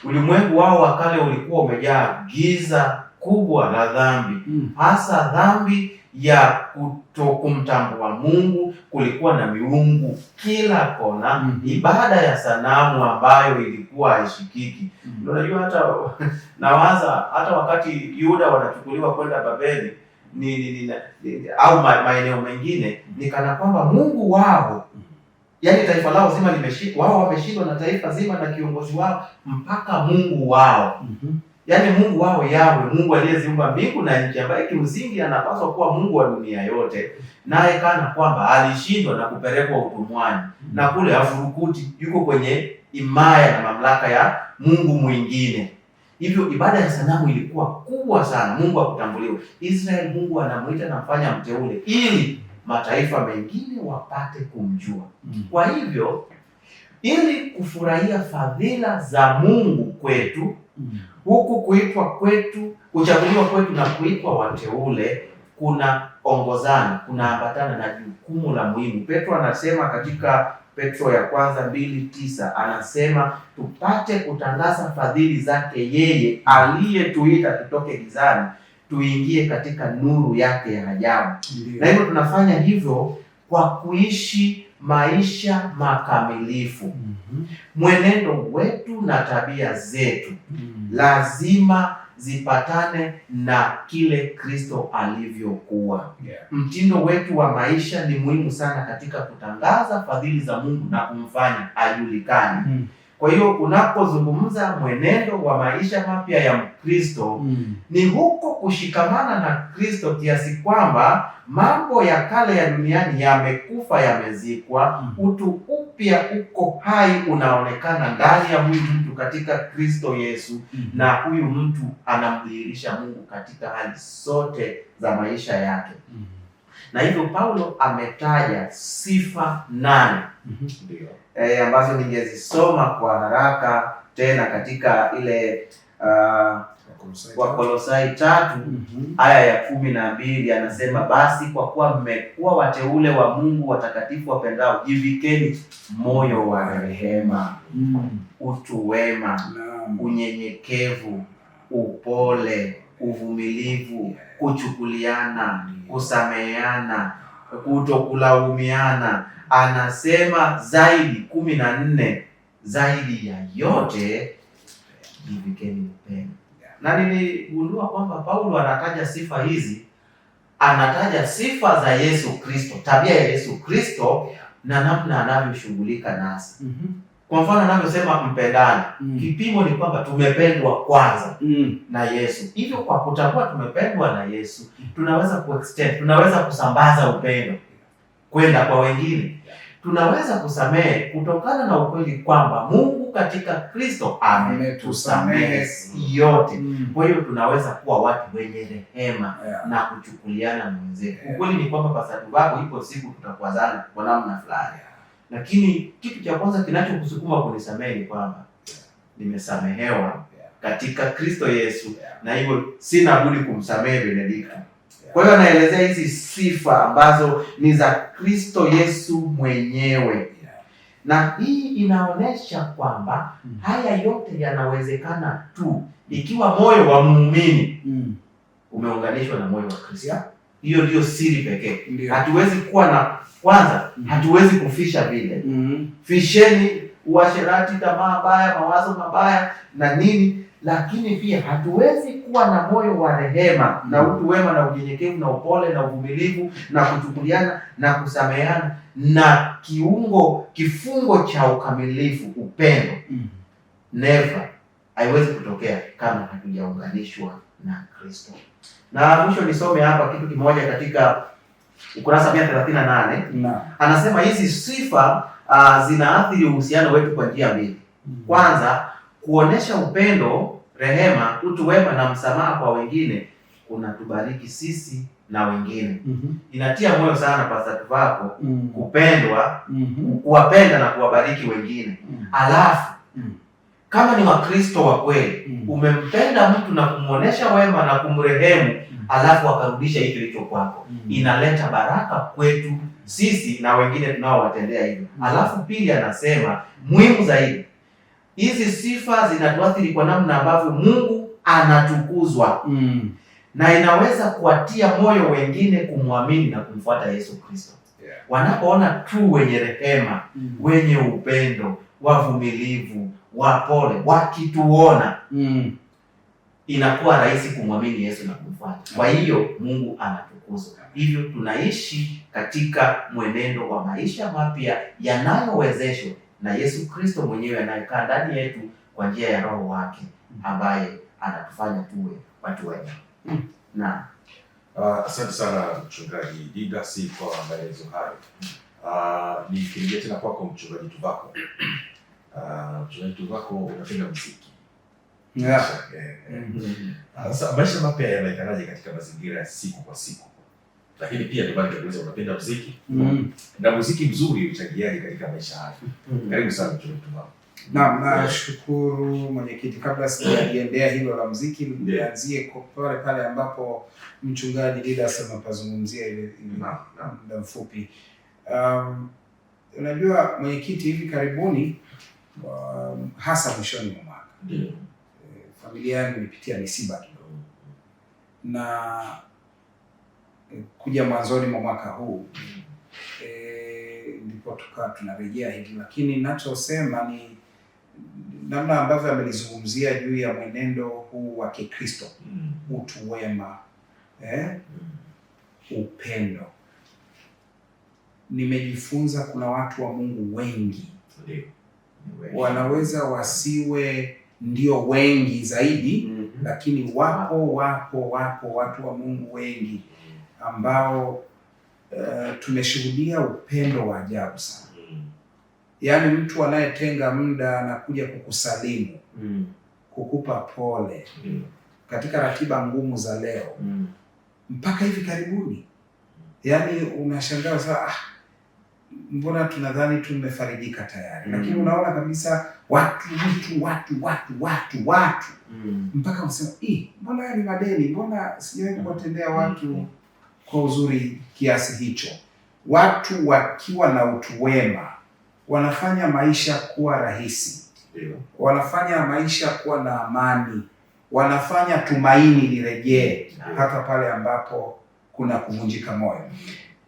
Ulimwengu wao wa kale ulikuwa umejaa giza kubwa la dhambi, hasa dhambi ya kutokumtambua Mungu. Kulikuwa na miungu kila kona, ibada ya sanamu ambayo ilikuwa haishikiki. Unajua, hata nawaza hata wakati Yuda wanachukuliwa kwenda Babeli au maeneo mengine, ni kana kwamba Mungu wao yaani taifa lao zima limeshindwa, wao wameshindwa na taifa zima na kiongozi wao mpaka Mungu wao. Yaani Mungu wao Yahweh, Mungu aliyeziumba mbingu na nchi, ambaye kimsingi anapaswa kuwa Mungu wa dunia yote, naye kana kwamba alishindwa na kupelekwa utumwani na kule afurukuti yuko kwenye imaya na mamlaka ya Mungu mwingine. Hivyo ibada ya sanamu ilikuwa kubwa sana. Mungu akutambuliwe. Israeli Mungu anamuita na mfanya mteule ili mataifa mengine wapate kumjua. Kwa hivyo ili kufurahia fadhila za Mungu kwetu, huku kuitwa kwetu, kuchaguliwa kwetu na kuitwa wateule, kuna ongozana, kuna ambatana na jukumu la muhimu. Petro anasema katika Petro ya kwanza 2:9 anasema tupate kutangaza fadhili zake yeye aliyetuita tutoke gizani tuingie katika nuru yake ya ajabu. Na hivyo tunafanya hivyo kwa kuishi maisha makamilifu. Mwenendo wetu na tabia zetu lazima zipatane na kile Kristo alivyokuwa. Mtindo wetu wa maisha ni muhimu sana katika kutangaza fadhili za Mungu na kumfanya ajulikane. Kwa hiyo unapozungumza mwenendo wa maisha mapya ya Mkristo, ni huko kushikamana na Kristo kiasi kwamba mambo ya kale ya duniani yamekufa, yamezikwa, utu upya uko hai unaonekana ndani ya huyu mtu katika Kristo Yesu, na huyu mtu anamdhihirisha Mungu katika hali zote za maisha yake. Na hivyo Paulo ametaja sifa 8 ambazo ningezisoma kwa haraka tena katika ile Wakolosai 3 aya ya 12 anasema, basi kwa kuwa mmekuwa wateule wa Mungu watakatifu wapendao, jivikeni moyo wa rehema, utu wema, unyenyekevu, upole, uvumilivu, kuchukuliana, kusameheana, kutokulaumiana. Anasema zaidi 14, zaidi ya yote jivikeni upendo. Na niligundua kwamba Paulo anataja sifa hizi, anataja sifa za Yesu Kristo, tabia ya Yesu Kristo na namna anavyoshughulika nasi. Kwa mfano anavyosema mpendane. Kipimo ni kwamba tumependwa kwanza na Yesu. Hivyo kwa kutambua tumependwa na Yesu, tunaweza kuextend, tunaweza kusambaza upendo kwenda kwa wengine. Tunaweza kusamehe kutokana na ukweli kwamba Mungu katika Kristo ametusamehe yote. Kwa hiyo tunaweza kuwa watu wenye rehema na kuchukuliana na wenzetu. Ukweli ni kwamba pasatu wako ipo siku tutakwazana kwa namna fulani. Lakini kitu cha kwanza kinachokusukuma kunisamehe ni kwamba nimesamehewa katika Kristo Yesu, na hivyo sina budi kumsamehe Benedikto. Kwa hiyo anaelezea hizi sifa ambazo ni za Kristo Yesu mwenyewe. Na hii inaonyesha kwamba haya yote yanawezekana tu ikiwa moyo wa muumini umeunganishwa na moyo wa Kristo. Hiyo ndio siri pekee. Hatuwezi kuwa na kwanza, hatuwezi kufisha vile. Fisheni uasherati, tamaa mbaya, mawazo mabaya na nini, lakini pia hatuwezi kuwa na moyo wa rehema na utu wema na unyenyekevu na upole na uvumilivu na kuchukuliana na kusameheana na kifungo cha ukamilifu, upendo. Never, haiwezi kutokea kama hatujaunganishwa na Kristo. Na mwisho nisome hapa kitu kimoja katika ukurasa 138. Anasema hizi sifa zinaathiri uhusiano wetu kwa njia mbili. Kwanza, kuonesha upendo, rehema, utu wema na msamaha kwa wengine kunatubariki sisi na wengine. Inatia moyo sana pastor wako kupendwa, kuwapenda na kuwabariki wengine. Alafu kama ni Wakristo wa kweli, umempenda mtu na kumuonesha wema na kumrehemu, alafu akarudisha hicho hicho kwako, inaleta baraka kwetu sisi na wengine tunaowatendea hivyo. Alafu pili, anasema muhimu zaidi, hizi sifa zinatuathiri kwa namna ambavyo Mungu anatukuzwa. Na inaweza kuwatia moyo wengine kumwamini na kumfuata Yesu Kristo. Wanapoona tu wenye rehema, wenye upendo, wavumilivu, wapole, wakituona, inakuwa rahisi kumwamini Yesu na kumfuata. Kwa hiyo Mungu anatukuzwa. kutukuzwa. Hivyo tunaishi katika mwenendo wa maisha mapya yanayowezeshwa na Yesu Kristo mwenyewe anayekaa ndani yetu kwa njia ya Roho wake ambaye anatufanya tuwe watu wema. Na asante sana Mchungaji Didas kwa maelezo hayo. Nikirejea tena kwako Mchungaji Tuvako. Mchungaji Tuvako, unapenda muziki. Sasa maisha mapya yanaonekanaje katika mazingira ya siku kwa siku? Lakini pia ndio maana tunaweza unapenda muziki. Na muziki mzuri uchangiaje katika maisha haya? Karibu sana Mchungaji Tuvako. Naam, nashukuru mwenyekiti. Kabla sijaendea hilo la muziki, nianzie kwa pale ambapo Mchungaji Didas amepazungumzia ile muda mfupi. Unajua mwenyekiti, hivi karibuni hasa mwishoni mwa mwaka familia yangu ilipitia misiba kidogo, na kuja mwanzoni mwa mwaka huu ndipo tukawa tunarejea hivi, lakini ninachosema ni namna ambavyo amelizungumzia juu ya mwenendo huu wa Kikristo, utu wema, upendo. Nimejifunza kuna watu wa Mungu wengi wanaweza wasiwe ndio wengi zaidi, lakini wapo watu wa Mungu wengi ambao tumeshuhudia upendo wa ajabu sana. Yaani mtu anayetenga muda na kuja kukusalimu, kukupa pole katika ratiba ngumu za leo, mpaka hivi karibuni. Yaani unashangaa sasa, mbona tunadhani tumefarijika tayari, lakini unaona kabisa watu mpaka unasema mbona haya ni madeni, mbona sijawahi kuwatendea watu kwa uzuri kiasi hicho. Watu wakiwa na utu wema wanafanya maisha kuwa rahisi, wanafanya maisha kuwa na amani, wanafanya tumaini lirejee hata pale ambapo kuna kuvunjika moyo.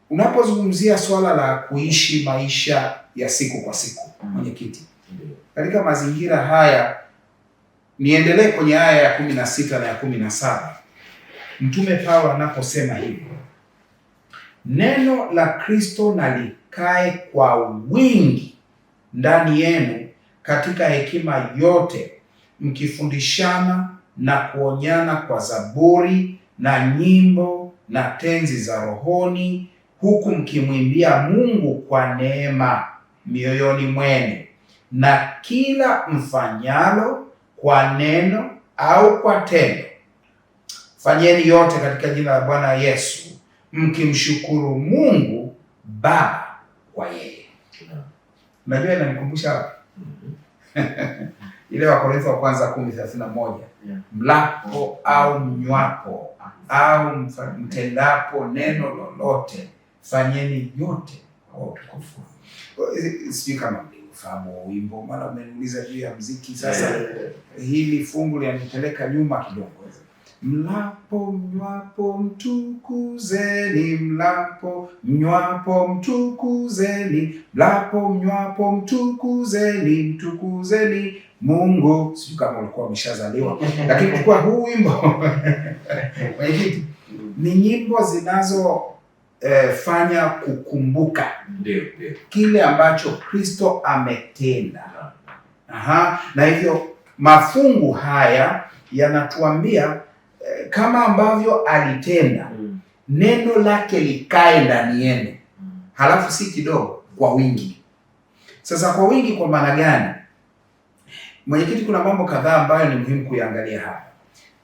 Unapozungumzia swala la kuishi maisha ya siku kwa siku, mwenyekiti, katika mazingira haya, niendelee kwenye aya ya 16 na ya 17. Mtume Paulo anaposema hivi: neno la Kristo na likae kwa wingi ndani yenu katika hekima yote, mkifundishana na kuonyana kwa zaburi na nyimbo na tenzi za rohoni, huku mkimwimbia Mungu kwa neema mioyoni mwenu, na kila mfanyalo kwa neno au kwa tendo, fanyeni yote katika jina la Bwana Yesu, mkimshukuru Mungu Baba kwa yeye. Unajua inanikumbusha ile Wakorintho wa kwanza 10:31, mlapo au mnywapo au mtendapo neno lolote, fanyeni yote kwa utukufu. Sijui kama mlifahamu wimbo, maana umeniuliza juu ya muziki. Sasa hili fungu linanipeleka nyuma kidogo. Mlapo mnywapo mtukuzeni, mlapo mnywapo mtukuzeni, mlapo mnywapo mtukuzeni, mtukuzeni Mungu. Sijui kama ulikuwa umeshazaliwa, lakini kwa huu wimbo ni nyimbo zinazofanya kukumbuka kile ambacho Kristo ametenda. Na hivyo mafungu haya yanatuambia kama ambavyo alitenda, neno lake likae ndani yenu, halafu si kidogo, kwa wingi. Sasa kwa wingi kwa maana gani? Mwenyekiti, kuna mambo kadhaa ambayo ni muhimu kuyaangalia hapa.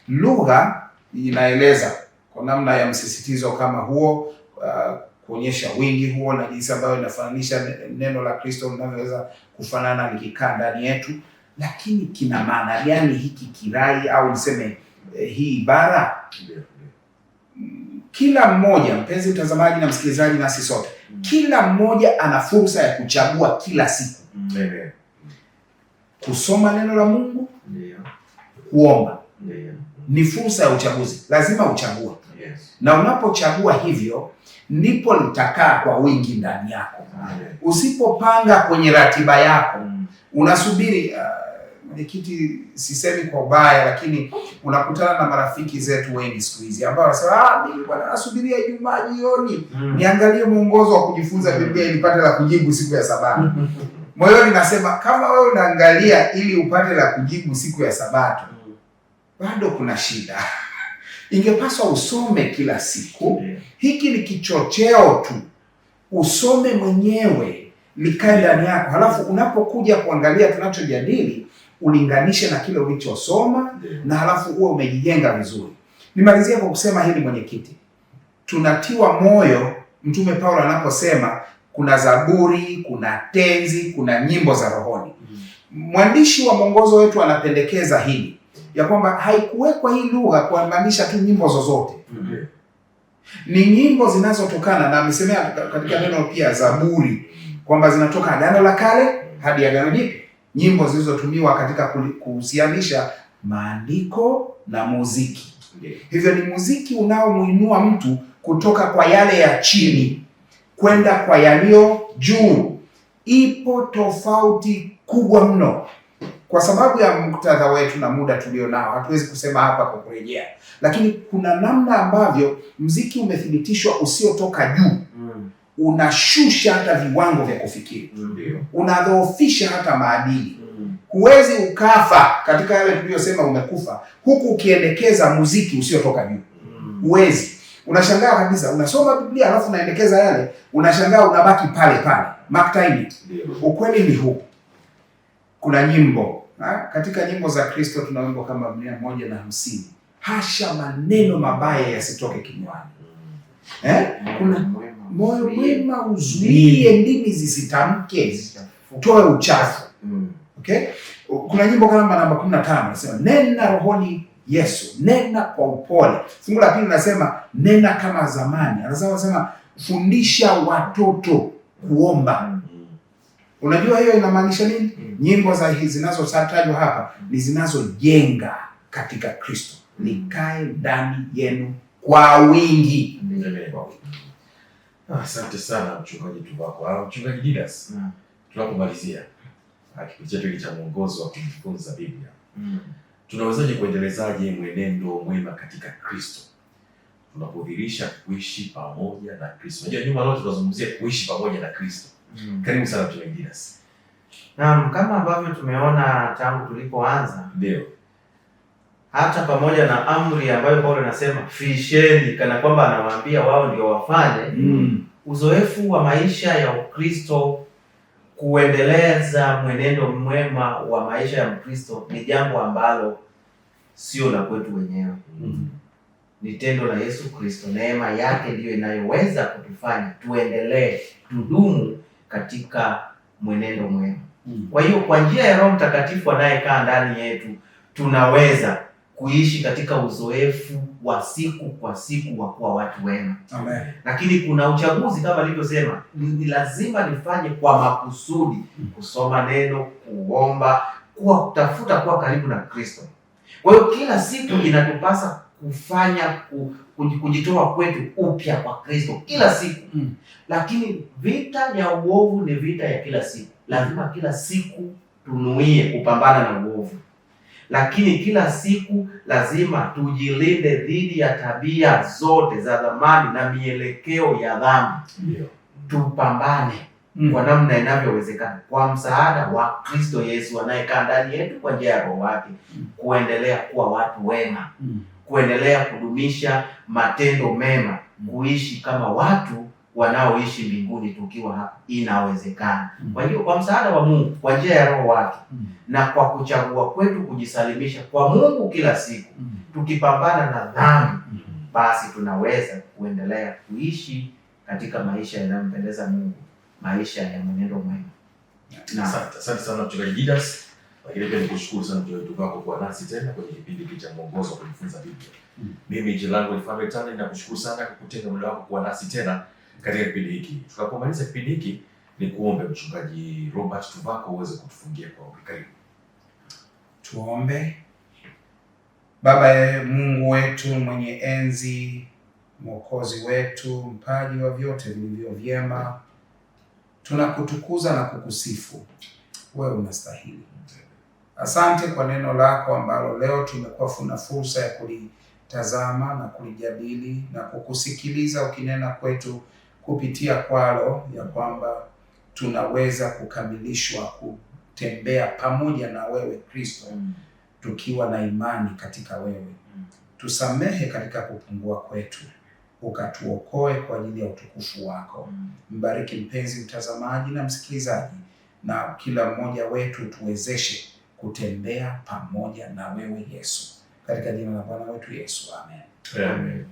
Lugha inaeleza kwa namna ya msisitizo kama huo, kuonyesha wingi huo na jinsi ambayo inafananisha neno la Kristo linavyoweza kufanana likikaa ndani yetu. Lakini kina maana gani hiki kirai au niseme hii ibara? Kila mmoja, mpenzi mtazamaji na msikilizaji, nasi sote, kila mmoja ana fursa ya kuchagua kila siku kusoma neno la Mungu, kuomba. Ni fursa ya uchaguzi, lazima uchague. Na unapochagua hivyo, ndipo litakaa kwa wingi ndani yako. Usipopanga kwenye ratiba yako, unasubiri mwenyekiti, sisemi kwa ubaya, lakini unakutana na marafiki zetu wengi siku hizi ambao wanasema mimi bwana nasubiria Ijumaa jioni niangalie mwongozo wa kujifunza Biblia ili nipate la kujibu siku ya Sabato. Moyoni nasema kama wewe unaangalia ili upate la kujibu siku ya Sabato, bado kuna shida. Ingepaswa usome kila siku. Hiki ni kichocheo tu, usome mwenyewe, likae ndani yako. Halafu unapokuja kuangalia tunachojadili, ulinganishe na kile ulichosoma, na halafu uwe umejijenga vizuri. Nimalizia kwa kusema hili, mwenyekiti, tunatiwa moyo Mtume Paulo anaposema kuna zaburi, kuna tenzi, kuna nyimbo za rohoni. Mwandishi wa mwongozo wetu anapendekeza hili, ya kwamba haikuwekwa hii lugha kuamaanisha tu nyimbo zozote. Ni nyimbo zinazotokana, na amesemea katika neno pia zaburi, kwamba zinatoka Agano la Kale hadi Agano Jipya. Nyimbo zilizotumiwa katika kuhusianisha maandiko na muziki. Hivyo ni muziki unaomuinua mtu kutoka kwa yale ya chini kwenda kwa yaliyo juu. Ipo tofauti kubwa mno. Kwa sababu ya muktadha wetu na muda tulionao, hatuwezi kusema hapa kwa kurejea, lakini kuna namna ambavyo muziki umethibitishwa usiotoka juu unashusha hata viwango vya kufikiri, unadhoofisha hata maadili. Huwezi ukafa katika yale tuliyosema umekufa huku ukiendekeza muziki usiotoka juu. Huwezi. Unashangaa kabisa, unasoma Biblia alafu unaendekeza yale, unashangaa unabaki pale pale. Mark Twain. Ukweli ni huu. Kuna nyimbo katika nyimbo za Kristo, tuna wimbo kama 150. Hasha maneno mabaya yasitoke kinywani. Kuna moyo mwema uzuie ndimi zisitamke, toe uchafu. Okay? Kuna nyimbo kama namba 15 nasema nena rohoni Yesu, nena kwa upole. Fungu la pili linasema nena kama zamani. Anasema fundisha watoto kuomba. Unajua hiyo inamaanisha nini? Nyimbo za hizi zinazotajwa hapa ni zinazojenga katika Kristo. Nikae ndani yenu kwa wingi. Asante sana mchungaji Tuvako. Mchungaji Didas, tunapomalizia kipindi chetu hiki cha mwongozo wa kujifunza Biblia, tunawezaje kuendelezaje mwenendo mwema katika Kristo tunapodhihirisha kuishi pamoja na Kristo? Unajua nyuma leo tunazungumzia kuishi pamoja na Kristo. Karibu sana mchungaji Didas. Naam, kama ambavyo tumeona tangu tulipoanza, ndio hata pamoja na amri ambayo Paulo anasema fisheni, kana kwamba anawaambia wao ndio wafanye, uzoefu wa maisha ya Ukristo, kuendeleza mwenendo mwema wa maisha ya Mkristo ni jambo ambalo sio la kwetu wenyewe. Ni tendo la Yesu Kristo. Neema yake ndiyo inayoweza kutufanya tuendelee, tudumu katika mwenendo mwema. Kwa hiyo kwa njia ya Roho Mtakatifu anayekaa ndani yetu, tunaweza kuishi katika uzoefu wa siku kwa siku wa kuwa watu wema. Amen. Lakini kuna uchaguzi kama nilivyosema, ni lazima nifanye kwa makusudi, kusoma neno, kuomba, kutafuta kuwa karibu na Kristo. Kwa hiyo kila siku inatupasa kufanya kujitoa kwetu upya kwa Kristo kila siku. Lakini vita ya uovu ni vita ya kila siku. Lazima kila siku tunuie kupambana na uovu. Lakini kila siku lazima tujilinde dhidi ya tabia zote za dhambi na mielekeo ya dhambi. Tupambane kwa namna inavyowezekana kwa msaada wa Kristo Yesu anayekaa ndani yetu kwa njia ya Roho wake, kuendelea kuwa watu wema, kuendelea kudumisha matendo mema, kuishi kama watu wanaoishi mbinguni tukiwa hapa. Inawezekana. Kwa hiyo kwa msaada wa Mungu kwa njia ya Roho wake na kwa kuchagua kwetu kujisalimisha kwa Mungu kila siku, tukipambana na dhambi, basi tunaweza kuendelea kuishi katika maisha yanayompendeza Mungu, maisha ya mwenendo mwema. Asante sana mchungaji Didas. Lakini pia nikushukuru sana mchungaji Tuvako kwa nasi tena kwenye kipindi hiki cha mwongozo wa kujifunza Biblia. Mimi jina langu ni Family Tani, na kushukuru sana kwa kutenga muda wako kuwa nasi tena katika kipindi hiki. Tunapomaliza kipindi hiki, ni kuombe mchungaji Robert Tuvako uweze kutufungia kwa ombi. Karibu. Tuombe. Baba Mungu wetu mwenye enzi, Mwokozi wetu, mpaji wa vyote vilivyo vyema, tunakutukuza na kukusifu. Wewe unastahili. Asante kwa neno lako ambalo leo tumekuwa na fursa ya kulitazama na kulijadili na kukusikiliza ukinena kwetu kupitia kwalo, ya kwamba tunaweza kukamilishwa kutembea pamoja na wewe Kristo, tukiwa na imani katika wewe. Tusamehe katika kupungua kwetu, ukatuokoe kwa ajili ya utukufu wako. Mbariki mpenzi mtazamaji na msikilizaji, na kila mmoja wetu tuwezeshe kutembea pamoja na wewe Yesu, katika jina la Bwana wetu Yesu, amen. Amen.